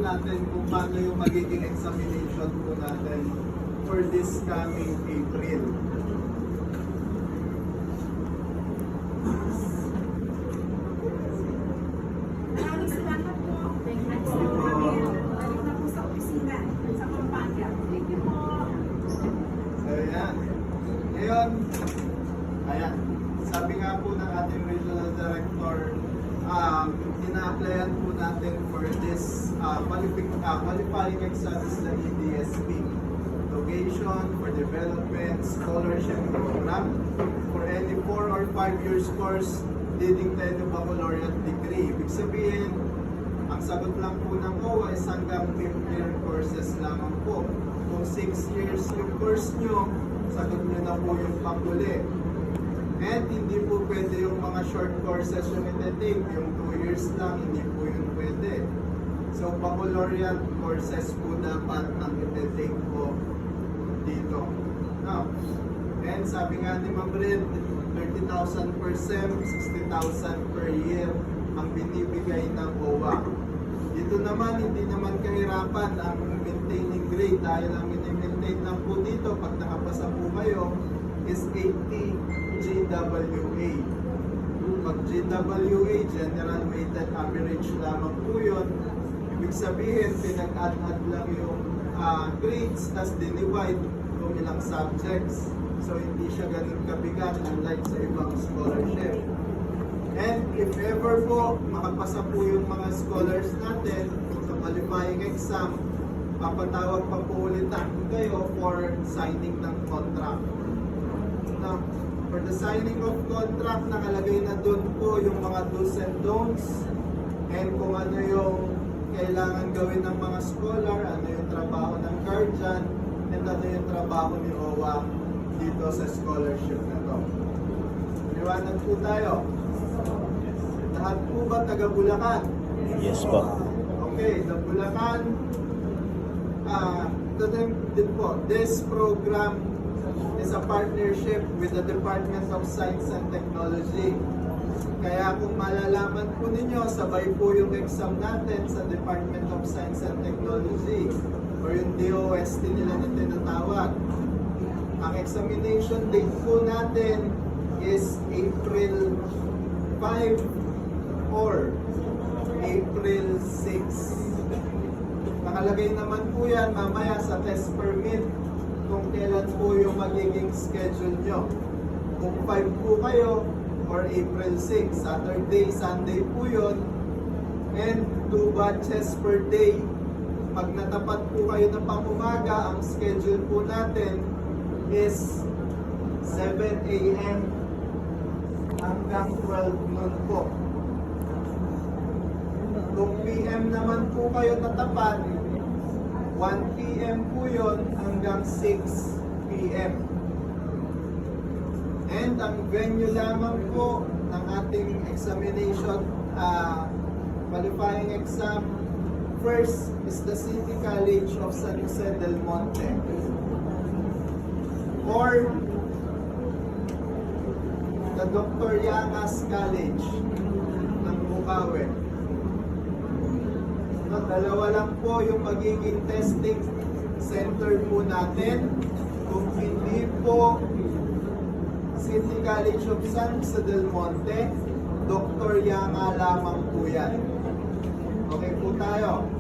natin kung paano yung magiging examination po natin for this coming April. Maraming salamat po. Thank you po. Balik na po sa opisina, sa Pampanga. Thank you po. So yan. Ngayon, ayan. Sabi nga po ng ating regional director, ina-applyan po natin for this qualifying exams ng EDSP. Location for Development Scholarship Program for any 4 or 5 years course leading to a baccalaureate degree. Ibig sabihin, ang sagot lang po ng OWA is hanggang 5th year courses lamang po. Kung 6 years yung course nyo, sagot nyo na po yung panguli. And hindi po pwede yung mga short courses yung iti-take, yung 2 years lang, hindi po yun pwede. So, baccalaureate courses po dapat ang iti-take po dito. Now, and sabi nga ni Ma'am Red, 30,000 per SEM, 60,000 per year ang binibigay ng OWA. Dito naman, hindi naman kahirapan ang maintaining grade dahil ang mini-maintain lang po dito pag nakapasa po kayo is 80 GWA. Pag GWA, General Weighted Average lamang po yun. Ibig sabihin, pinag-add-add lang yung grades, tas dinivide kung ilang subjects. So, hindi siya ganun kabigat unlike sa ibang scholarship. And if ever po, makapasa po yung mga scholars natin sa qualifying exam, papatawag pa po ulit kayo for signing ng contract. Now, for the signing of contract, nakalagay na doon po yung mga do's and don'ts and kung ano yung kailangan gawin ng mga scholar, ano yung trabaho ng guardian, and ano yung trabaho ni OWA dito sa scholarship na to. Liwanag po tayo. Lahat po ba taga Bulacan? Yes po. Okay, the Bulacan, din po, this program is a partnership with the Department of Science and Technology. Kaya kung malalaman po ninyo, sabay po yung exam natin sa Department of Science and Technology or yung DOST nila na tinatawag. Ang examination date po natin is April 5 or April 6. Nakalagay naman po yan mamaya sa test permit kung kailan po yung magiging schedule nyo. Kung 5 po kayo, or April 6, Saturday, Sunday po yun, and 2 batches per day. Pag natapat po kayo ng pang-umaga, ang schedule po natin is 7 a.m. hanggang 12 noon po. Kung PM naman po kayo natapat, 1 PM po yun hanggang 6 PM. And ang venue lamang po ng ating examination, qualifying exam, first is the City College of San Jose del Monte or the Dr. Yangas College ng Bukawi. No, dalawa lang po yung magiging testing center po natin. Kung hindi po City College of San Jose del Monte, Dr. Yanga lamang po yan. Okay po tayo.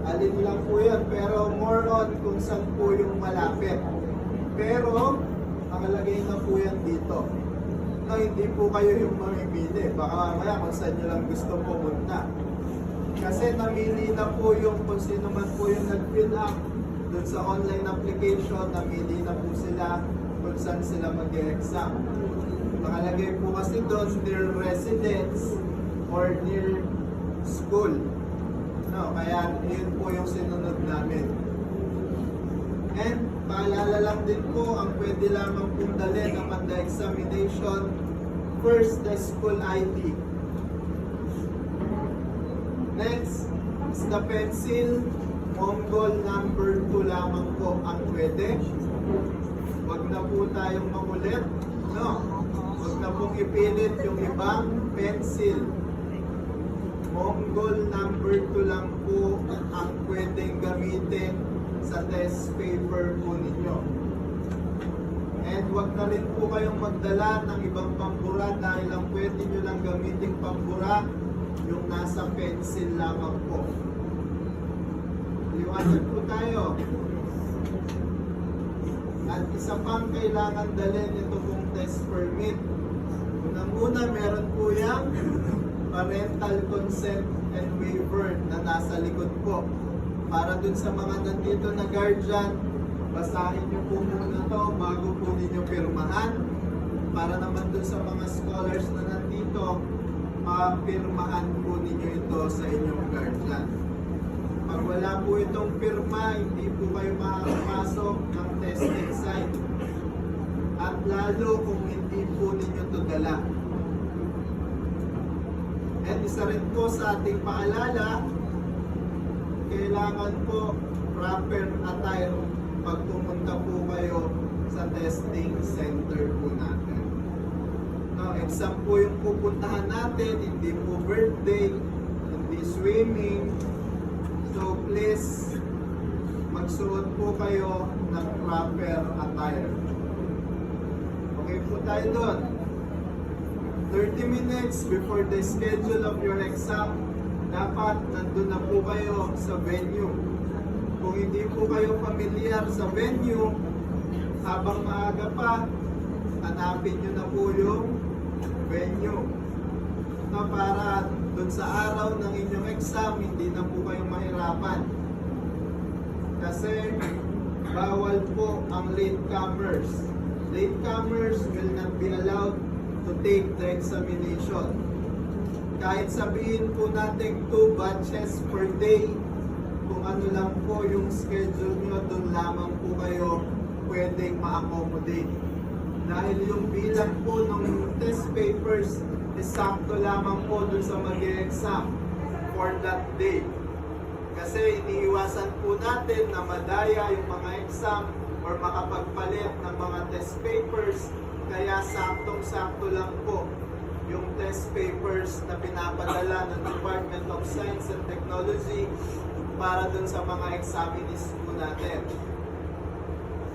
Alin lang po yan, pero more on kung saan po yung malapit. Pero, nakalagay na po yan dito. No, hindi po kayo yung mamimili. Baka mamaya kung saan nyo lang gusto pumunta. Kasi namili na po yung kung sino man po yung nag-fill up doon sa online application, namili na po sila kung saan sila mag-exam. Nakalagay po kasi doon near residence or near school. No, kaya yun po yung sinunod namin. And paalala lang din po, ang pwede lamang pong dalhin naman the examination, first the school ID. Next is the pencil. Mongol number 2 lamang po ang pwede. Huwag na po tayong makulit. No? Huwag na pong ipilit yung ibang pencil. Mongol number 2 lang po ang pwedeng gamitin sa test paper po ninyo. And wag na rin po kayong magdala ng ibang pambura dahil ang pwede nyo lang gamitin pambura yung nasa pencil lamang po. Liwanag po tayo. At isa pang kailangan dalhin ito pong test permit. Unang-una, meron po yung parental consent and waiver na nasa likod po. Para dun sa mga nandito na guardian, basahin nyo po muna to bago po ninyo pirmahan. Para naman dun sa mga scholars na nandito, mapirmahan po ninyo ito sa inyong guardian. Pag wala po itong pirma, hindi po kayo makakapasok ng testing site. At lalo kung hindi po ninyo ito dala. And isa rin po sa ating paalala, kailangan po proper attire pag pumunta po kayo sa testing center po natin. No, exam po yung pupuntahan natin, hindi po birthday, hindi swimming. So please, magsuot po kayo ng proper attire. Okay po tayo doon. 30 minutes before the schedule of your exam, dapat nandun na po kayo sa venue. Kung hindi po kayo familiar sa venue, habang maaga pa, hanapin nyo na po yung venue. Na para dun sa araw ng inyong exam, hindi na po kayo mahirapan. Kasi bawal po ang latecomers. Latecomers will not be allowed to take the examination. Kahit sabihin po natin 2 batches per day, kung ano lang po yung schedule nyo, doon lamang po kayo pwedeng ma-accommodate. Dahil yung bilang po ng test papers is sakto lamang po doon sa mag-exam for that day. Kasi iniiwasan po natin na madaya yung mga exam or makapagpalit ng mga test papers. Kaya saktong-sakto lang po yung test papers na pinapadala ng Department of Science and Technology para dun sa mga examinees po natin.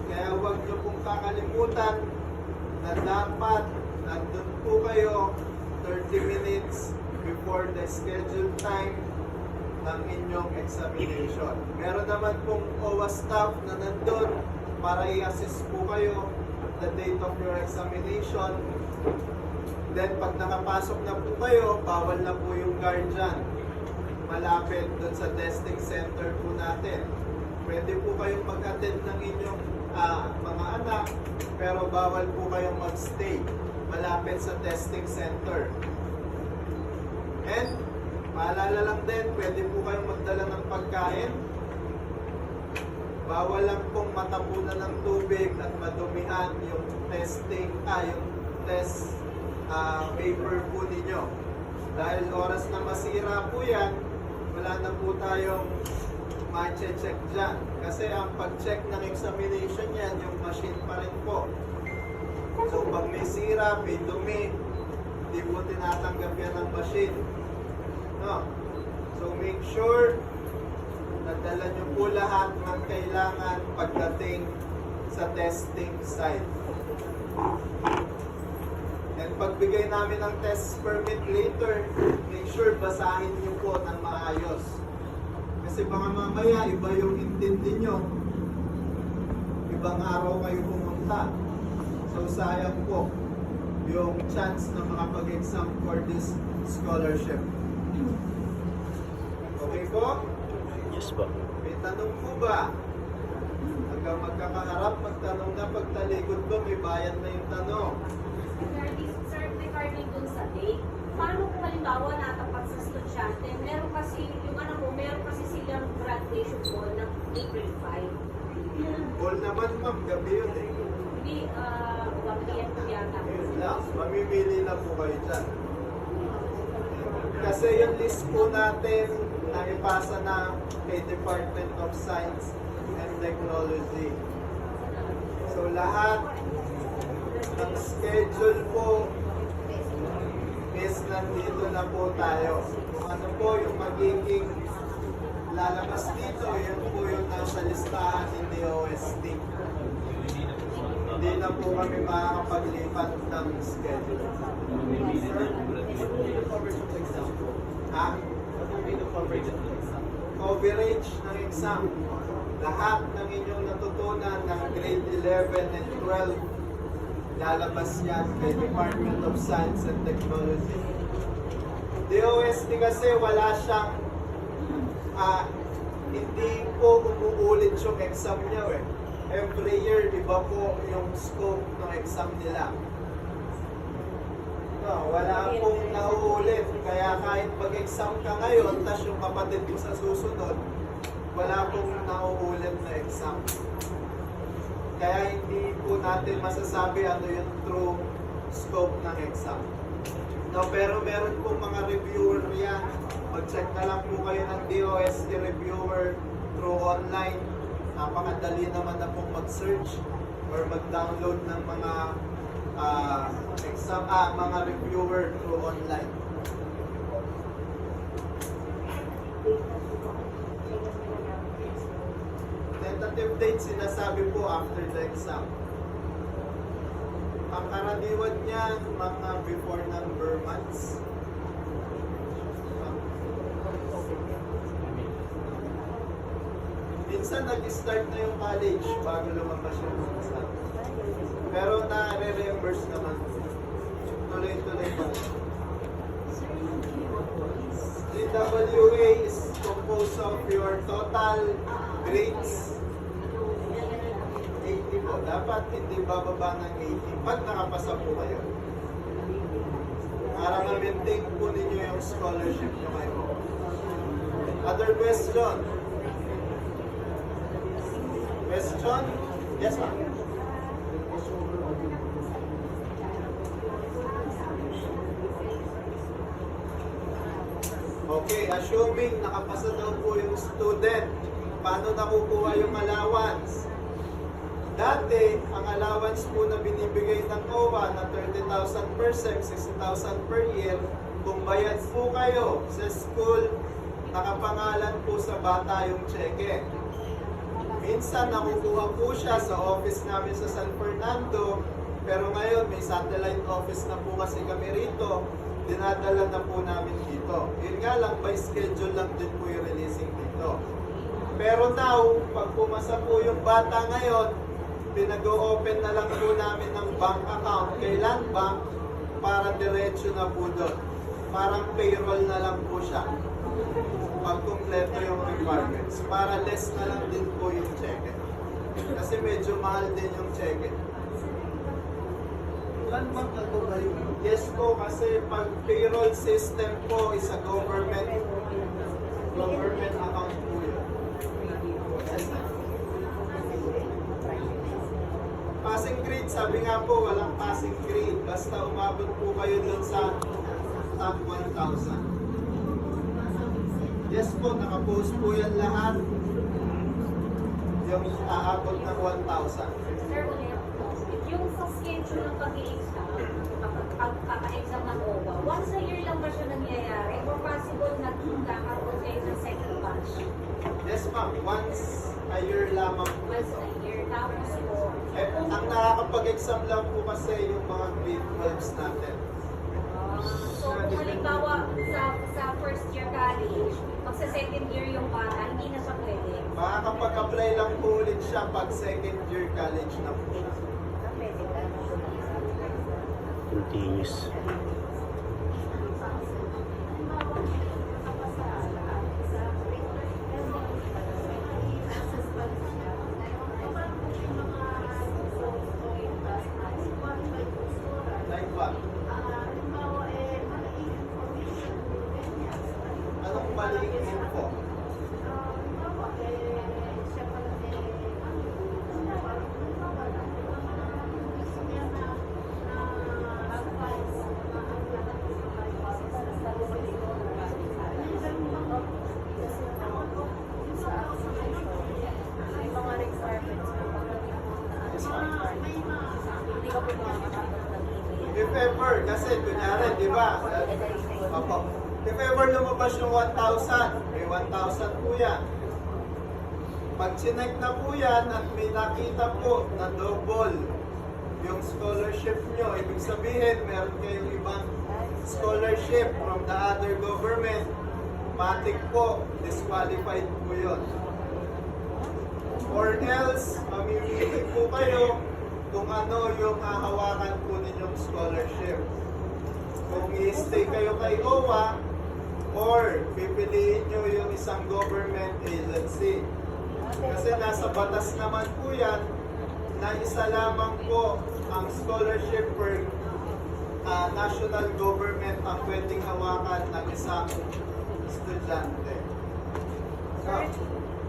Kaya huwag niyo pong kakalimutan na dapat nandun po kayo 30 minutes before the scheduled time ng inyong examination. Meron naman pong OWA staff na nandun para i-assist po kayo the date of your examination. Then pag nakapasok na po kayo, bawal na po yung guardian malapit dun sa testing center po natin. Pwede po kayong mag-attend ng inyong mga anak, pero bawal po kayong mag-stay malapit sa testing center. And paalala lang din, pwede po kayong magdala ng pagkain. Bawal lang pong matapunan ng tubig at madumihan yung testing, yung test paper po ninyo. Dahil oras na masira po yan, wala na po tayong ma-check dyan. Kasi ang pag-check ng examination yan, yung machine pa rin po. So pag may sira, may dumi, hindi po tinatanggap yan ng machine. No? So make sure nadala nyo po lahat ng kailangan pagdating sa testing site. And pagbigay namin ng test permit later, make sure basahin nyo po ng maayos. Kasi baka mamaya iba yung intindi nyo. Ibang araw kayo pumunta. So sayang po yung chance na makapag-exam for this scholarship. Okay po? Yes po. May tanong po ba? Hanggang magkakaharap, magtanong na, pagtalikod ko, may bayad na yung tanong. Sir, regarding dun sa date, paano kung halimbawa natapat sa estudyante, meron kasi, yung anak ko, meron kasi silang graduation ball ng April 5. All naman ma'am, gabi yun eh. Hindi, 1 PM po yata. Yun lang, mamimili na po kayo dyan. Kasi yung list po natin na ipasa na kay Department of Science and Technology. So lahat ng schedule po is nandito na po tayo. Kung ano po yung magiging lalabas dito, yun po yung nasa listahan ng DOST. Hindi na po kami makakapaglipat ng schedule. Ha? Coverage ng exam. Lahat ng inyong natutunan ng grade 11 and 12, lalabas yan kay Department of Science and Technology. DOST kasi wala siyang, hindi po umuulit yung exam niya eh. Every year, iba po yung scope ng exam nila. No, wala pong nauulit. Kaya kahit pag-exam ka ngayon, tas yung kapatid mo sa susunod, wala pong nauulit na exam. Kaya hindi po natin masasabi ano yung true scope ng exam. No, pero meron po mga reviewer yan. Mag-check na lang po kayo ng DOST reviewer through online. Napakadali naman na pong mag-search or mag-download ng mga mga reviewer through online. Tentative date sinasabi po after the exam. Ang karaniwan niyan mga before number months. Minsan nag-start na yung college bago lumabas yung exam. Pero na-reimburse naman. Tuloy-tuloy pa. DWA is composed of your total grades. 80 po. Dapat hindi bababa ng 80 pag nakapasa po kayo. Para ma-maintain po ninyo yung scholarship nyo kayo. Other question? Question? Yes, ma'am. Okay, assuming nakapasa daw po yung student, paano nakukuha yung allowance? Dati, ang allowance po na binibigay ng OWA na 30,000 per sem, 60,000 per year, kung bayad po kayo sa school, nakapangalan po sa bata yung cheque. Minsan nakukuha po siya sa office namin sa San Fernando, pero ngayon may satellite office na po kasi kami rito, dinadala na po namin dito. Yun nga lang, by schedule lang din po yung releasing dito. Pero now, pag pumasa po yung bata ngayon, pinag-o-open na lang po namin ng bank account kay Land Bank para diretso na po doon. Parang payroll na lang po siya. Pag kumpleto yung requirements. Para less na lang din po yung cheque. Kasi medyo mahal din yung cheque. Land Bank na po ba yun? Yes po, kasi pag payroll system po is a government account po yun. Yes, passing grade, sabi nga po, walang passing grade. Basta umabot po kayo dun sa top 1,000. Yes po, nakapost po yan lahat. Yung aabot ng 1,000. Sir, yung sa schedule ng pag-i-exam, pagkaka-exam ng OWA, once a year lang ba siya nangyayari? Or possible na kakaroon kayo ng second batch? Yes ma'am, once a year lamang po. Once a year. Tapos po, Ang nakakapag-exam lang po kasi yung mga grade 12s natin. so kung halimbawa sa first year college, magsa second year yung bata, hindi na siya pwede. Makakapag-apply lang po ulit siya pag second year college na po siya. Continuous. Like what? Anong maliing info? Yes, ma'am. Hindi ko po makakapag ng email. If ever, kasi kunyari, di ba? Opo. If ever lumabas yung 1,000, may 1,000 po yan. Pag chinek na po yan at may nakita po na double yung scholarship nyo, ibig sabihin meron kayong ibang scholarship from the other government, matik po, disqualified po yun. Or else, mamimili po kayo kung ano yung hahawakan po ninyong scholarship. Kung i-stay kayo kay OWA, or pipiliin nyo yung isang government agency. Kasi nasa batas naman po yan na isa lamang po ang scholarship per national government ang pwedeng hawakan ng isang estudyante. So,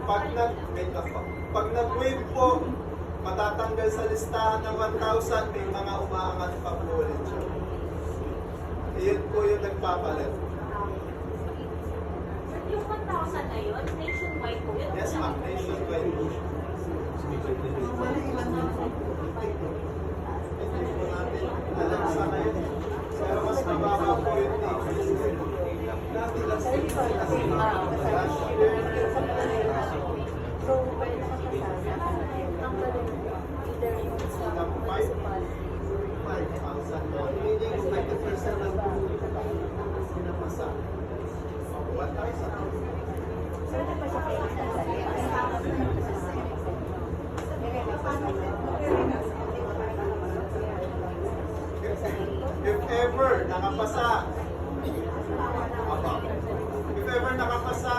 pag nag-waive po, matatanggal sa listahan ng 1,000, may mga umaangat pa po ulit siya. Iyon po yung nagpapalit. Yung 1,000 na yun, nationwide po yun. Yes, ma'am. Nationwide po siya. Hindi po natin alam sa ngayon. Pero mas mababa po yung nationwide. Dati last year, So, pwede nakakasama ang either yung sa municipal. 5,000. Meaning 20% ng pinapasa. 1,000. So, ano pa siya kayo If ever nakapasa, if ever nakapasa,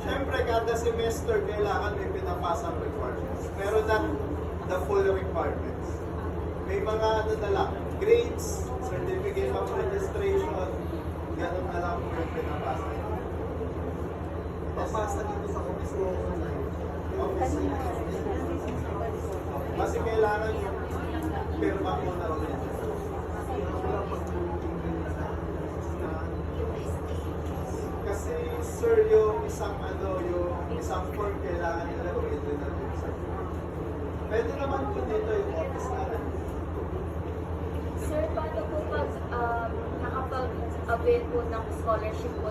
syempre kada semester kailangan may pinapasang requirements. Pero not the full requirements. May mga ano na lang, grades, certificate of registration, ganun na lang po yung pinapasa. Papasa dito sa office mo online. Office. Kasi kailangan yung pirma mo na ulit. Kasi sir, yung isang form kailangan nila original website. Pwede naman po dito yung office natin. Sir, paano po pag nakapag-avail po ng scholarship po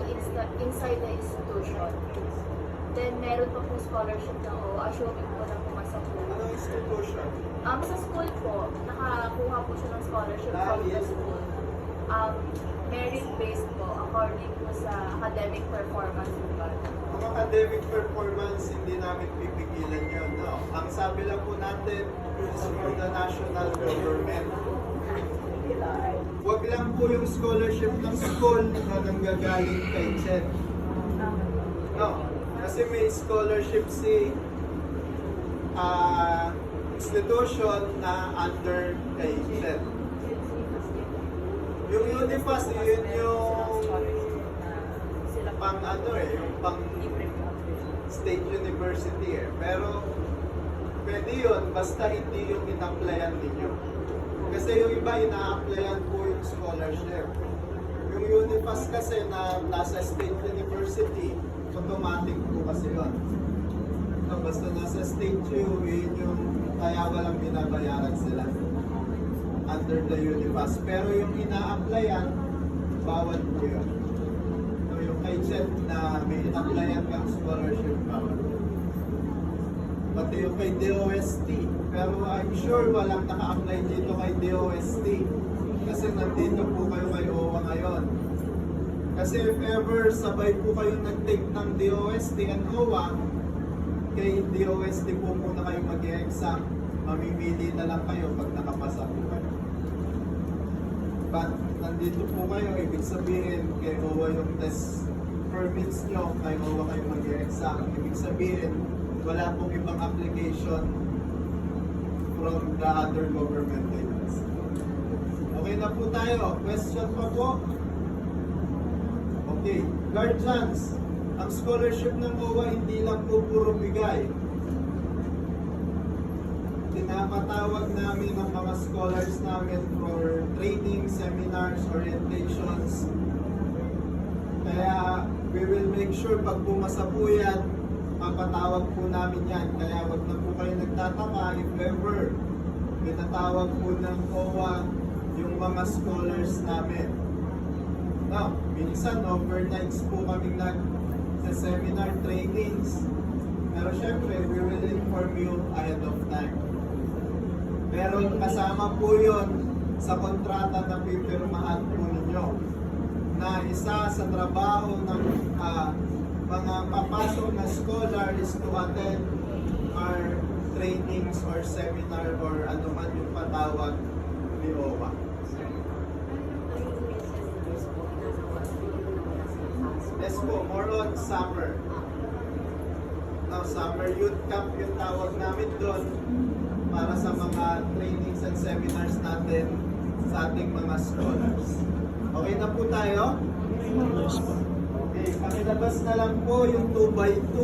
inside the institution? Then meron pa po scholarship na assuming po na pumasok po. Anong institution? Sa school po, nakakuha po siya ng scholarship from the Yes. school. Merit-based po, according po sa academic performance po ba? Ang academic performance, hindi namin pipigilan yun. No? Ang sabi lang po natin is for the national government. Huwag lang po yung scholarship ng school na nanggagaling kay CHED. No, kasi may scholarship si institution na under kay CHED. Yung Unifas, yun yung pang yung pang state university Pero pwede yun, basta hindi yung in-applyan ninyo. Kasi yung iba, ina-applyan po yung scholarship. Yung Unifas kasi na nasa state university, automatic po kasi yun. So, basta nasa state yun yung kaya walang binabayaran sila under the Unifas. Pero yung ina-applyan, bawal po yun. So, yung kay CHED na may ina-applyan kang scholarship, bawal. Pati yung kay DOST. Pero I'm sure walang naka-apply dito kay DOST. Kasi nandito po kayo kay OWA ngayon. Kasi if ever sabay po kayo nag-take ng DOST and OWA, kay DOST po muna kayo mag-exam. Mamimili na lang kayo pag nakapasa po kayo. But nandito po kayo, ibig sabihin kay OWA yung test permits nyo, kay OWA kayo mag-exam. Ibig sabihin, wala pong ibang application from the other government agencies. Okay na po tayo. Question pa po? Okay. Guardians, ang scholarship ng OWA hindi lang po puro bigay. Pinapatawag namin ang mga scholars namin for training, seminars, orientations. Kaya we will make sure pag pumasa po yan, mapatawag po namin yan. Kaya wag na po kayo nagtataka if ever pinatawag po ng OWA yung mga scholars namin. No, minsan overnights po kaming sa seminar trainings. Pero syempre, we will inform you ahead of time. Pero kasama po yun sa kontrata na pipirmahan po ninyo na isa sa trabaho ng mga papasok na scholar is to attend our trainings or seminar or ano man yung patawag ni OWA. Yes po, more on summer. Now, summer youth camp yung tawag namin doon para sa mga trainings and seminars natin sa ating mga scholars. Okay na po tayo? Yes po. Okay, pakilabas na lang po yung 2x2